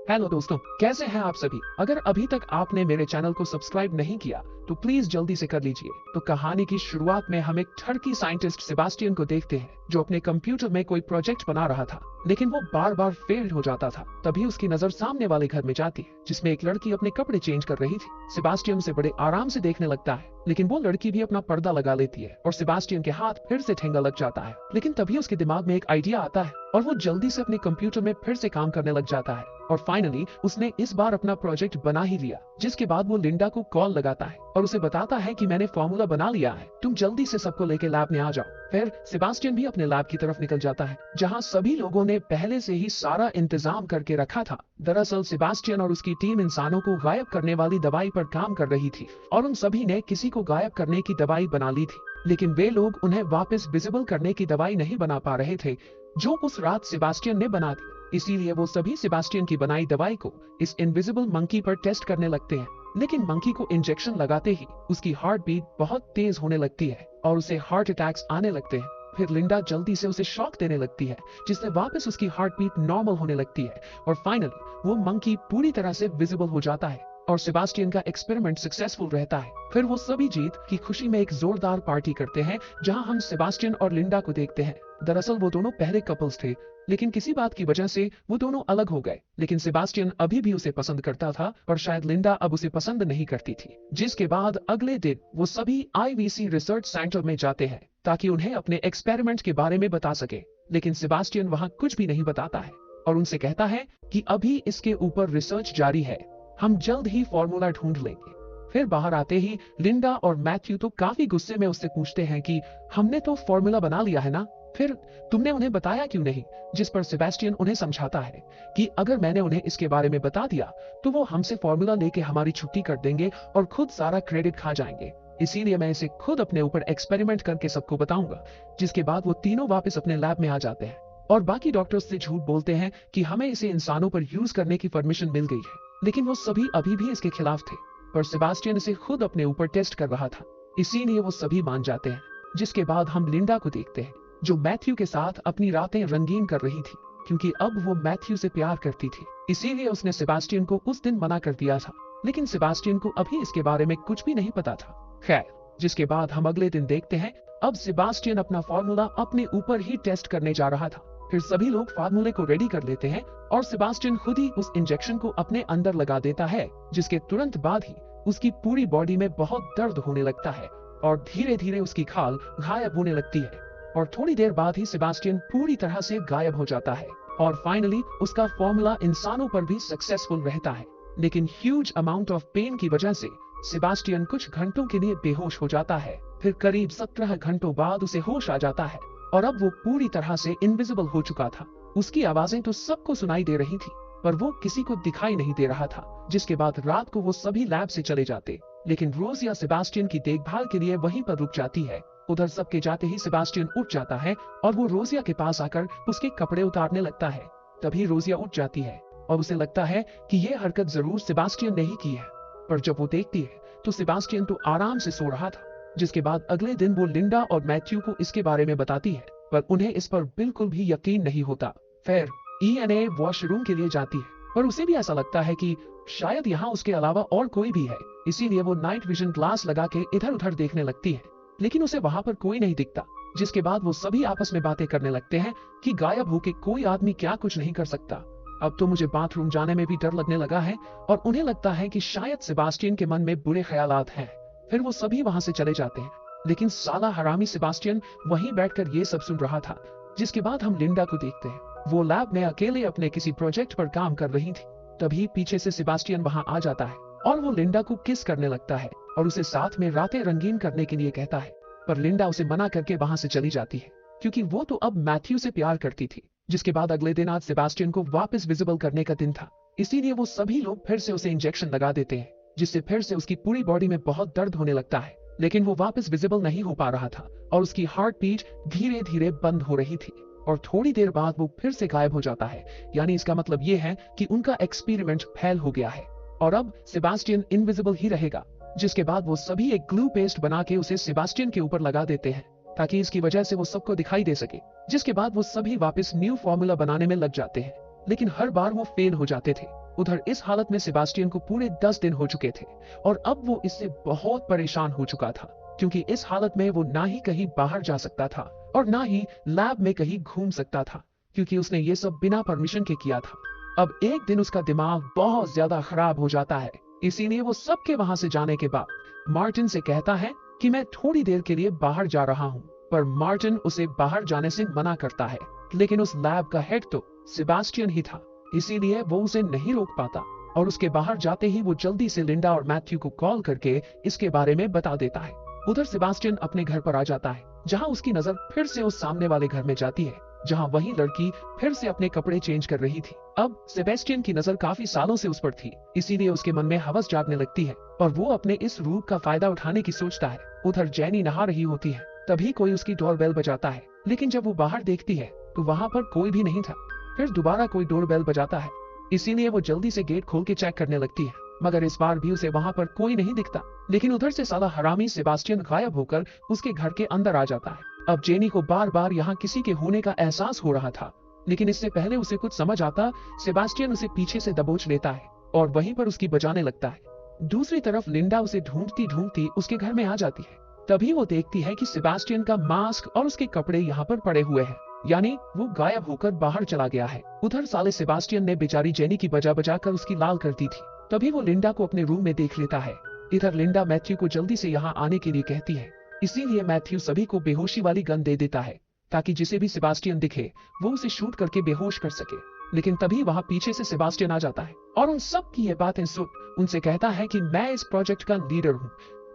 Hello दोस्तों, कैसे हैं आप सभी। अगर अभी तक आपने मेरे चैनल को सब्सक्राइब नहीं किया तो प्लीज जल्दी से कर लीजिए। तो कहानी की शुरुआत में हम एक टर्की साइंटिस्ट सेबास्टियन को देखते हैं जो अपने कंप्यूटर में कोई प्रोजेक्ट बना रहा था, लेकिन वो बार बार फेल हो जाता था। तभी उसकी नजर सामने वाले घर में जाती है जिसमें एक लड़की अपने कपड़े चेंज कर रही थी। सेबास्टियन उसे बड़े आराम से देखने लगता है, लेकिन वो लड़की भी अपना पर्दा लगा लेती है और सेबास्टियन के हाथ फिर से ठेंगा लग जाता है। लेकिन तभी उसके दिमाग में एक आइडिया आता है और वो जल्दी से अपने कंप्यूटर में फिर से काम करने लग जाता है और फाइनली उसने इस बार अपना प्रोजेक्ट बना ही लिया। जिसके बाद वो लिंडा को कॉल लगाता है और उसे बताता है कि मैंने फॉर्मूला बना लिया है, तुम जल्दी से सबको लेके लैब में आ जाओ। फिर सेबास्टियन भी अपने लैब की तरफ निकल जाता है जहां सभी लोगों ने पहले से ही सारा इंतजाम करके रखा था। दरअसल सेबास्टियन और उसकी टीम इंसानों को गायब करने वाली दवाई पर काम कर रही थी और उन सभी ने किसी को गायब करने की दवाई बना ली थी, लेकिन वे लोग उन्हें वापस विजिबल करने की दवाई नहीं बना पा रहे थे जो उस रात सेबास्टियन ने बना दी। इसीलिए वो सभी सेबास्टियन की बनाई दवाई को इस इनविजिबल मंकी पर टेस्ट करने लगते हैं, लेकिन मंकी को इंजेक्शन लगाते ही उसकी हार्ट बीट बहुत तेज होने लगती है और उसे हार्ट अटैक्स आने लगते हैं। फिर लिंडा जल्दी से उसे शॉक देने लगती है जिससे वापस उसकी हार्ट बीट नॉर्मल होने लगती है और फाइनली वो मंकी पूरी तरह से विजिबल हो जाता है और सेबास्टियन का एक्सपेरिमेंट सक्सेसफुल रहता है। फिर वो सभी जीत की खुशी में एक जोरदार पार्टी करते हैं जहां हम सेबास्टियन और लिंडा को देखते हैं। दरअसल वो दोनों पहले कपल्स थे, लेकिन किसी बात की वजह से वो दोनों अलग हो गए, लेकिन सेबास्टियन अभी भी उसे पसंद करता था और शायद लिंडा अब उसे पसंद नहीं करती थी। जिसके बाद अगले दिन वो सभी आईवीसी रिसर्च सेंटर में जाते हैं ताकि उन्हें अपने एक्सपेरिमेंट के बारे में बता सके, लेकिन सेबास्टियन वहां कुछ भी नहीं बताता है और उनसे कहता है कि अभी इसके ऊपर रिसर्च जारी है, हम जल्द ही फॉर्मूला ढूंढ लेंगे। फिर बाहर आते ही लिंडा और मैथ्यू तो काफी गुस्से में उससे पूछते हैं कि हमने तो फॉर्मूला बना लिया है ना, फिर तुमने उन्हें बताया क्यों नहीं। जिस पर सेबास्टियन उन्हें समझाता है कि अगर मैंने उन्हें इसके बारे में बता दिया तो वो हमसे फॉर्मूला लेके हमारी छुट्टी कर देंगे और खुद सारा क्रेडिट खा जाएंगे, इसीलिए मैं इसे खुद अपने ऊपर एक्सपेरिमेंट करके सबको बताऊंगा। जिसके बाद वो तीनों वापस अपने लैब में आ जाते हैं और बाकी डॉक्टर्स से झूठ बोलते हैं कि हमें इसे इंसानों पर यूज करने की परमिशन मिल गई है, लेकिन वो सभी अभी भी इसके खिलाफ थे। पर सेबास्टियन इसे खुद अपने ऊपर टेस्ट कर रहा था, इसीलिए वो सभी मान जाते हैं। जिसके बाद हम लिंडा को देखते हैं जो मैथ्यू के साथ अपनी रातें रंगीन कर रही थी, क्योंकि अब वो मैथ्यू से प्यार करती थी, इसीलिए उसने सेबास्टियन को उस दिन मना कर दिया था, लेकिन सेबास्टियन को अभी इसके बारे में कुछ भी नहीं पता था। खैर, जिसके बाद हम अगले दिन देखते हैं अब सेबास्टियन अपना फॉर्मूला अपने ऊपर ही टेस्ट करने जा रहा था। फिर सभी लोग फार्मूले को रेडी कर लेते हैं और सेबास्टियन खुद ही उस इंजेक्शन को अपने अंदर लगा देता है, जिसके तुरंत बाद ही उसकी पूरी बॉडी में बहुत दर्द होने लगता है और धीरे धीरे उसकी खाल गायब होने लगती है और थोड़ी देर बाद ही सेबास्टियन पूरी तरह से गायब हो जाता है और फाइनली उसका फॉर्मूला इंसानों पर भी सक्सेसफुल रहता है। लेकिन ह्यूज अमाउंट ऑफ पेन की वजह से सेबास्टियन कुछ घंटों के लिए बेहोश हो जाता है। फिर करीब 17 घंटों बाद उसे होश आ जाता है और अब वो पूरी तरह से इनविजिबल हो चुका था। उसकी आवाजें तो सबको सुनाई दे रही थी पर वो किसी को दिखाई नहीं दे रहा था। जिसके बाद रात को वो सभी लैब से चले जाते, लेकिन रोजिया सेबास्टियन की देखभाल के लिए वहीं पर रुक जाती है। उधर सबके जाते ही सेबास्टियन उठ जाता है और वो रोजिया के पास आकर उसके कपड़े उतारने लगता है। तभी रोजिया उठ जाती है और उसे लगता है कि ये हरकत जरूर सेबास्टियन ने ही की है, पर जब वो देखती है तो सेबास्टियन तो आराम से सो रहा था। जिसके बाद अगले दिन वो लिंडा और मैथ्यू को इसके बारे में बताती है, पर उन्हें इस पर बिल्कुल भी यकीन नहीं होता। फिर ईएनए वॉशरूम के लिए जाती है, पर उसे भी ऐसा लगता है कि शायद यहाँ उसके अलावा और कोई भी है, इसीलिए वो नाइट विजन ग्लास लगा के इधर उधर देखने लगती है, लेकिन उसे वहां पर कोई नहीं दिखता। जिसके बाद वो सभी आपस में बातें करने लगते हैं कि गायब होके कोई आदमी क्या कुछ नहीं कर सकता। अब तो मुझे बाथरूम जाने में भी डर लगने लगा है और उन्हें लगता है कि शायद सेबास्टियन के मन में बुरे ख्यालात हैं। फिर वो सभी वहां से चले जाते हैं, लेकिन साला हरामी सेबास्टियन वहीं बैठकर ये सब सुन रहा था। जिसके बाद हम लिंडा को देखते हैं, वो लैब में अकेले अपने किसी प्रोजेक्ट पर काम कर रही थी। तभी पीछे से सेबास्टियन वहां आ जाता है और वो लिंडा को किस करने लगता है और उसे साथ में रातें रंगीन करने के लिए कहता है, पर लिंडा उसे मना करके वहां से चली जाती है क्योंकि वो तो अब मैथ्यू से प्यार करती थी। जिसके बाद अगले दिन आज सेबास्टियन को वापस विजिबल करने का दिन था, इसीलिए वो सभी लोग फिर से उसे इंजेक्शन लगा देते हैं, जिससे फिर से उसकी पूरी बॉडी में बहुत दर्द होने लगता है, लेकिन वो वापस विजिबल नहीं हो पा रहा था और उसकी हार्ट बीट धीरे धीरे बंद हो रही थी और थोड़ी देर बाद वो फिर से गायब हो जाता है। यानी इसका मतलब ये है कि उनका एक्सपेरिमेंट फेल हो गया है और अब सेबास्टियन इनविजिबल ही रहेगा। जिसके बाद वो सभी एक ग्लू पेस्ट बना के उसे सेबास्टियन के ऊपर लगा देते हैं ताकि इसकी वजह से वो सबको दिखाई दे सके। जिसके बाद वो सभी वापस न्यू फॉर्मूला बनाने में लग जाते हैं, लेकिन हर बार वो फेल हो जाते थे। उधर इस हालत में सेबास्टियन को पूरे 10 दिन हो चुके थे और अब वो इससे बहुत परेशान हो चुका था, क्योंकि इस हालत में वो ना ही कहीं बाहर जा सकता था और ना ही लैब में कहीं घूम सकता था, क्योंकि उसने ये सब बिना परमिशन के किया था। अब एक दिन उसका दिमाग बहुत ज्यादा खराब हो जाता है, इसीलिए वो सबके वहां से जाने के बाद मार्टिन से कहता है कि मैं थोड़ी देर के लिए बाहर जा रहा हूँ। पर मार्टिन उसे बाहर जाने से मना करता है, लेकिन उस लैब का हेड तो सेबास्टियन ही था, इसीलिए वो उसे नहीं रोक पाता और उसके बाहर जाते ही वो जल्दी से लिंडा और मैथ्यू को कॉल करके इसके बारे में बता देता है। उधर सेबास्टियन अपने घर पर आ जाता है, जहां उसकी नजर फिर से उस सामने वाले घर में जाती है, जहां वही लड़की फिर से अपने कपड़े चेंज कर रही थी। अब सेबेस्टियन की नजर काफी सालों से उस पर थी, इसीलिए उसके मन में हवस जागने लगती है और वो अपने इस रूप का फायदा उठाने की सोचता है। उधर जेनी नहा रही होती है, तभी कोई उसकी डोरबेल बजाता है, लेकिन जब वो बाहर देखती है तो वहां पर कोई भी नहीं था। फिर दोबारा कोई डोरबेल बजाता है, इसीलिए वो जल्दी से गेट खोल के चेक करने लगती है, मगर इस बार भी उसे वहां पर कोई नहीं दिखता। लेकिन उधर से साला हरामी सेबास्टियन गायब होकर उसके घर के अंदर आ जाता है। अब जेनी को बार बार यहाँ किसी के होने का एहसास हो रहा था, लेकिन इससे पहले उसे कुछ समझ आता, सेबास्टियन उसे पीछे से दबोच लेता है और वहीं पर उसकी बजाने लगता है। दूसरी तरफ लिंडा उसे ढूंढती ढूंढती उसके घर में आ जाती है। तभी वो देखती है कि सेबास्टियन का मास्क और उसके कपड़े यहाँ पर पड़े हुए हैं, यानी वो गायब होकर बाहर चला गया है। उधर साले सेबास्टियन ने बेचारी जेनी की बजा बजा कर उसकी लाल कर दी थी। तभी वो लिंडा को अपने रूम में देख लेता है। इधर लिंडा मैथ्यू को जल्दी से यहाँ आने के लिए कहती है, इसीलिए मैथ्यू सभी को बेहोशी वाली गन दे देता है, ताकि जिसे भी सेबास्टियन दिखे वो उसे शूट करके बेहोश कर सके। लेकिन तभी वहां पीछे से सेबास्टियन आ जाता है और उन सब की ये बातें सुन उनसे कहता है कि मैं इस प्रोजेक्ट का लीडर हूँ,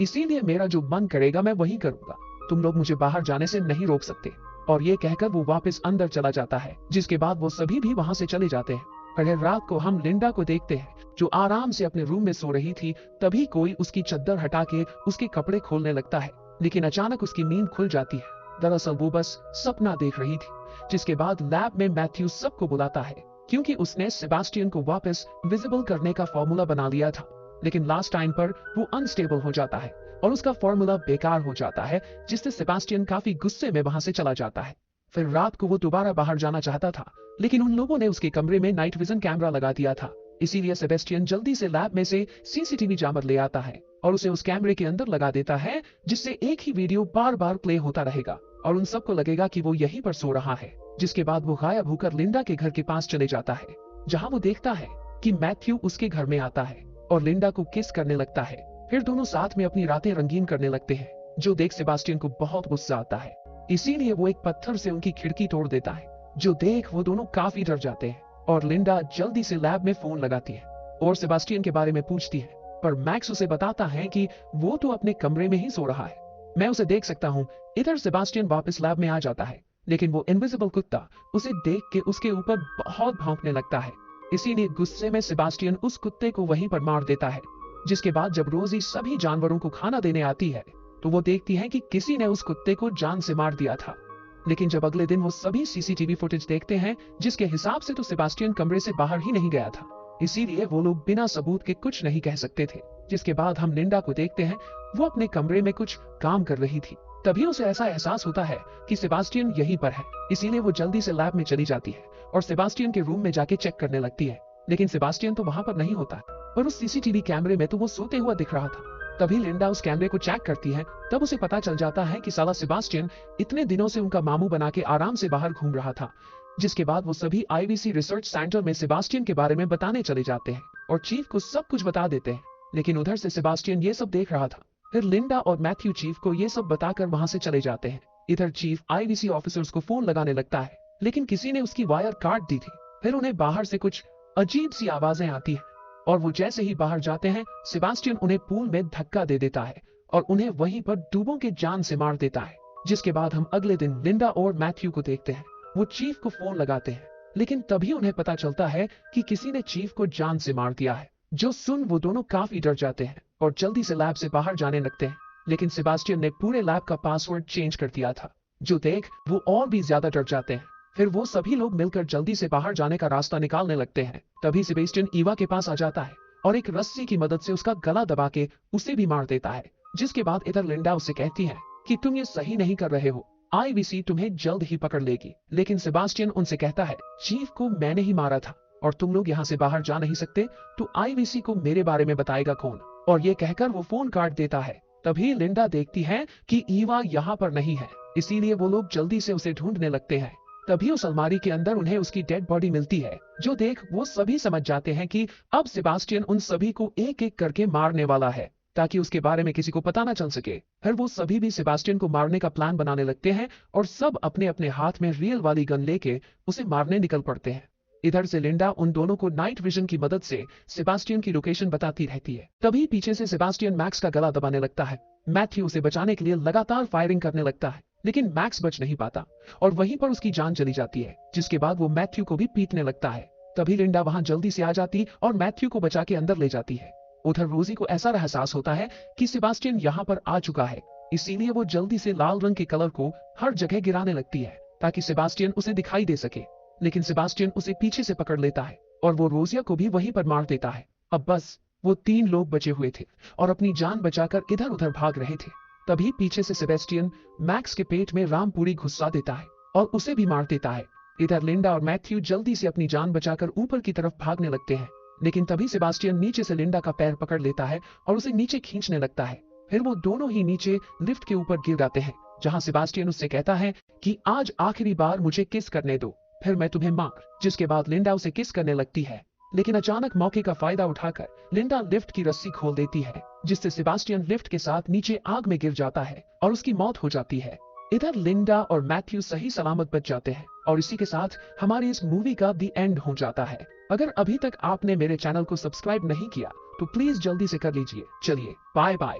इसीलिए मेरा जो मन करेगा मैं वही करूंगा, तुम लोग मुझे बाहर जाने से नहीं रोक सकते। और ये कहकर वो वापस अंदर चला जाता है, जिसके बाद वो सभी भी वहां से चले जाते हैं। अगर रात को हम लिंडा को देखते हैं, जो आराम से अपने रूम में सो रही थी, तभी कोई उसकी चद्दर हटा के उसके कपड़े खोलने लगता है, लेकिन अचानक उसकी नींद खुल जाती है। दरअसल वो बस सपना देख रही थी। जिसके बाद लैब में मैथ्यू सबको बुलाता है, क्योंकि उसने सेबास्टियन को वापस विजिबल करने का फॉर्मूला बना लिया था, लेकिन लास्ट टाइम पर वो अनस्टेबल हो जाता है और उसका फॉर्मूला बेकार हो जाता है, जिससे सेबास्टियन काफी गुस्से में वहां से चला जाता है। फिर रात को वो दोबारा बाहर जाना चाहता था, लेकिन उन लोगों ने उसके कमरे में नाइट विजन कैमरा लगा दिया था, इसीलिए सेबेस्टियन जल्दी से लैब में से सीसीटीवी जामर ले आता है और उसे उस कैमरे के अंदर लगा देता है, जिससे एक ही वीडियो बार बार प्ले होता रहेगा और उन सबको लगेगा कि वो यहीं पर सो रहा है। जिसके बाद वो गायब होकर लिंडा के घर के पास चले जाता है, जहां वो देखता है कि मैथ्यू उसके घर में आता है और लिंडा को किस करने लगता है। फिर दोनों साथ में अपनी रातें रंगीन करने लगते हैं, जो देख सेबास्टियन को बहुत गुस्सा आता है, इसीलिए वो एक पत्थर से उनकी खिड़की तोड़ देता है, जो देख वो दोनों काफी डर जाते हैं और लिंडा जल्दी से लैब में फोन लगाती है और सेबास्टियन के बारे में पूछती है, पर मैक्स उसे बताता है कि वो तो अपने कमरे में ही सो रहा है, मैं उसे देख सकता हूँ। इधर सेबास्टियन वापस लैब में आ जाता है, लेकिन वो इनविजिबल कुत्ता उसे देख के उसके ऊपर बहुत भौंकने लगता है, इसीलिए गुस्से में सेबास्टियन उस कुत्ते को वहीं पर मार देता है। जिसके बाद जब रोजी सभी जानवरों को खाना देने आती है, तो वो देखती है कि किसी ने उस कुत्ते को जान से मार दिया था। लेकिन जब अगले दिन वो सभी सीसीटीवी फुटेज देखते हैं, जिसके हिसाब से तो सेबास्टियन कमरे से बाहर ही नहीं गया था, इसीलिए वो लोग बिना सबूत के कुछ नहीं कह सकते थे। जिसके बाद हम लिंडा को देखते हैं, वो अपने कमरे में कुछ काम कर रही थी। तभी उसे ऐसा एहसास होता है कि सेबास्टियन यहीं पर है, इसीलिए वो जल्दी से लैब में चली जाती है और सेबास्टियन के रूम में जाके चेक करने लगती है, लेकिन सेबास्टियन तो वहां पर नहीं होता, पर उस सीसीटीवी कैमरे में तो वो सोते हुआ दिख रहा था। तभी लिंडा उस कैमरे को चेक करती है, तब उसे पता चल जाता है कि साला सेबास्टियन इतने दिनों से उनका मामू बना के आराम से बाहर घूम रहा था। जिसके बाद वो सभी आईवीसी रिसर्च सेंटर में सेबास्टियन के बारे में बताने चले जाते हैं और चीफ को सब कुछ बता देते हैं, लेकिन उधर से सेबास्टियन ये सब देख रहा था। फिर लिंडा और मैथ्यू चीफ को ये सब बताकर वहां से चले जाते हैं। इधर चीफ आईवीसी ऑफिसर्स को फोन लगाने लगता है, लेकिन किसी ने उसकी वायर काट दी थी। फिर उन्हें बाहर से कुछ अजीब सी आवाजें आती है और वो जैसे ही बाहर जाते हैं, सेबास्टियन उन्हें पूल में धक्का दे देता है और उन्हें वहीं पर डूबों के जान से मार देता है। जिसके बाद हम अगले दिन लिंडा और मैथ्यू को देखते हैं, वो चीफ को फोन लगाते हैं, लेकिन तभी उन्हें पता चलता है कि किसी ने चीफ को जान से मार दिया है। जो सुन वो दोनों काफी डर जाते हैं और जल्दी से लैब से बाहर जाने लगते हैं, लेकिन सेबास्टियन ने पूरे लैब का पासवर्ड चेंज कर दिया था, जो देख वो और भी ज्यादा डर जाते हैं। फिर वो सभी लोग मिलकर जल्दी से बाहर जाने का रास्ता निकालने लगते हैं। तभी सेबास्टियन ईवा के पास आ जाता है और एक रस्सी की मदद से उसका गला दबा के उसे भी मार देता है। जिसके बाद इधर लिंडा उससे कहती है कि तुम ये सही नहीं कर रहे हो, आईवीसी तुम्हें जल्द ही पकड़ लेगी। लेकिन सेबास्टियन उनसे कहता है, चीफ को मैंने ही मारा था और तुम लोग यहाँ से बाहर जा नहीं सकते, तो आईवीसी को मेरे बारे में बताएगा कौन। और ये कहकर वो फोन काट देता है। तभी लिंडा देखती है कि ईवा यहाँ पर नहीं है, इसीलिए वो लोग जल्दी से उसे ढूंढने लगते हैं। तभी उस अलमारी के अंदर उन्हें उसकी डेड बॉडी मिलती है, जो देख वो सभी समझ जाते हैं कि अब सेबास्टियन उन सभी को एक एक करके मारने वाला है, ताकि उसके बारे में किसी को पता ना चल सके। फिर वो सभी भी सेबास्टियन को मारने का प्लान बनाने लगते हैं और सब अपने अपने हाथ में रियल वाली गन लेके उसे मारने निकल पड़ते हैं। इधर से लिंडा उन दोनों को नाइट विजन की मदद से सेबास्टियन की लोकेशन बताती रहती है। तभी पीछे से सेबास्टियन मैक्स का गला दबाने लगता है। मैथ्यू उसे बचाने के लिए लगातार फायरिंग करने लगता है, लेकिन मैक्स बच नहीं पाता और वहीं पर उसकी जान चली जाती है, जिसके बाद वो मैथ्यू को भी पीटने लगता है। तभी लिंडा वहां जल्दी से आ जाती और मैथ्यू को बचा के अंदर ले जाती है। उधर रोजी को ऐसा एहसास होता है कि सेबास्टियन यहाँ पर आ चुका है, इसीलिए वो जल्दी से लाल रंग के कलर को हर जगह गिराने लगती है ताकि सेबास्टियन उसे दिखाई दे सके। लेकिन सेबास्टियन उसे पीछे से पकड़ लेता है और वो रोजिया को भी वहीं पर मार देता है। अब बस वो 3 लोग बचे हुए थे और अपनी जान बचाकर इधर उधर भाग रहे थे। तभी पीछे से सेबेस्टियन मैक्स के पेट में रामपुरी घुसा देता है और उसे भी मार देता है। इधर लिंडा और मैथ्यू जल्दी से अपनी जान बचाकर ऊपर की तरफ भागने लगते हैं, लेकिन तभी सेबास्टियन नीचे से लिंडा का पैर पकड़ लेता है और उसे नीचे खींचने लगता है। फिर वो दोनों ही नीचे लिफ्ट के ऊपर गिर जाते हैं, जहां सेबास्टियन उससे कहता है कि आज आखिरी बार मुझे किस करने दो, फिर मैं तुम्हें मार। जिसके बाद लिंडा उसे किस करने लगती है, लेकिन अचानक मौके का फायदा उठाकर लिंडा लिफ्ट की रस्सी खोल देती है, जिससे सेबास्टियन लिफ्ट के साथ नीचे आग में गिर जाता है और उसकी मौत हो जाती है। इधर लिंडा और मैथ्यू सही सलामत बच जाते हैं और इसी के साथ हमारी इस मूवी का दी एंड हो जाता है। अगर अभी तक आपने मेरे चैनल को सब्सक्राइब नहीं किया तो प्लीज जल्दी से कर लीजिए। चलिए बाय बाय।